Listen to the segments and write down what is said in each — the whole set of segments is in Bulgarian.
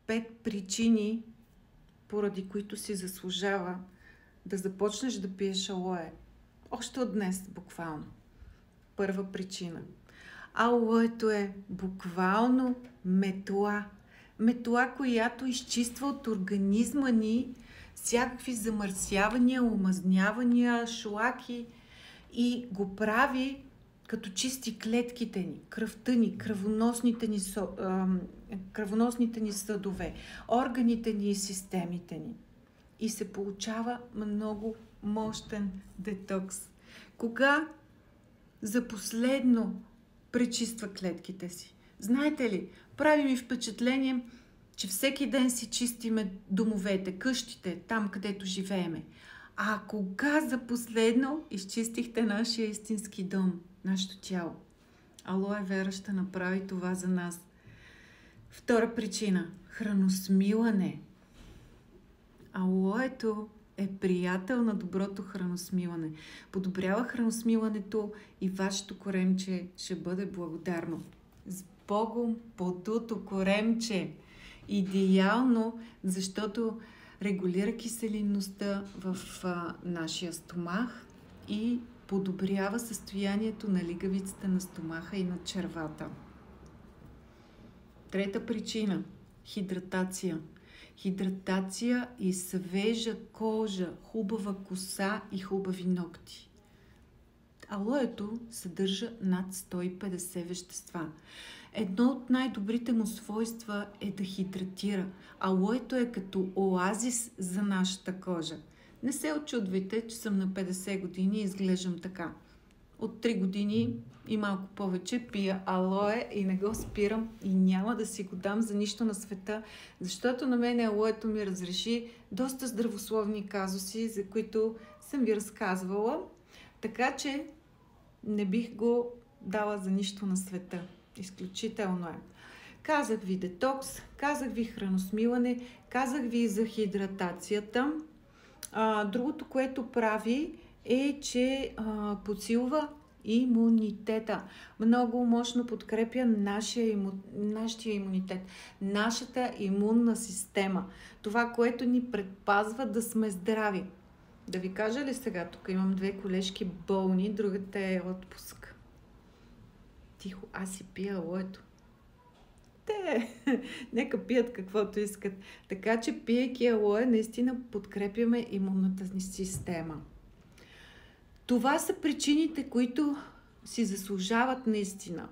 5 причини, поради които си заслужава да започнеш да пиеш алое. Още от днес, буквално. Първа причина. Алоето е буквално метла. Метла, която изчиства от организма ни всякакви замърсявания, омазнявания, шлаки и го прави като чисти клетките ни, кръвта ни, кръвоносните ни съдове, органите ни и системите ни. И се получава много мощен детокс. Кога за последно пречиства клетките си? Знаете ли, прави ми впечатление, че всеки ден си чистиме домовете, къщите, там където живееме. А кога за последно изчистихте нашия истински дом, нашето тяло? Алоe вера ще направи това за нас. Втора причина – храносмилане. Алоето е приятел на доброто храносмилане. Подобрява храносмилането и вашето коремче ще бъде благодарно. С Богом подуто коремче. Идеално, защото регулира киселинността в нашия стомах и подобрява състоянието на лигавицата на стомаха и на червата. Трета причина – хидратация. Хидратация и свежа кожа, хубава коса и хубави ногти. Алоето съдържа над 150 вещества. Едно от най-добрите му свойства е да хидратира. Алоето е като оазис за нашата кожа. Не се очудвайте, че съм на 50 години и изглеждам така. От 3 години и малко повече пия алое и не го спирам и няма да си го дам за нищо на света, защото на мен алоето ми разреши доста здравословни казуси, за които съм ви разказвала. Така че не бих го дала за нищо на света. Изключително е. Казах ви детокс, казах ви храносмилане, казах ви за хидратацията. Другото, което прави е, че подсилва имунитета. Много мощно подкрепя нашия имунитет, нашата имунна система. Това, което ни предпазва да сме здрави. Да ви кажа ли сега, тук имам 2 колежки болни, другата е отпуск. Тихо, аз си пия алоето. Те, нека пият каквото искат. Така че, пиейки алое, наистина подкрепяме имунната ни система. Това са причините, които си заслужават наистина.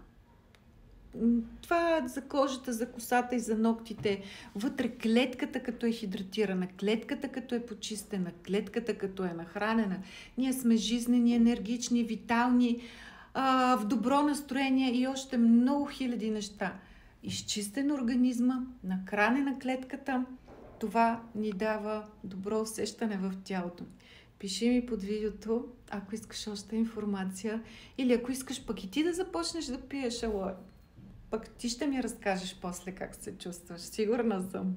Това е за кожата, за косата и за ногтите. Вътре клетката като е хидратирана, клетката като е почистена, клетката като е нахранена. Ние сме жизнени, енергични, витални, в добро настроение и още много хиляди неща. Изчистен организма, нахранена клетката, това ни дава добро усещане в тялото. Пиши ми под видеото, ако искаш още информация или ако искаш пък и ти да започнеш да пиеш алое. Пък ти ще ми разкажеш после как се чувстваш. Сигурна съм.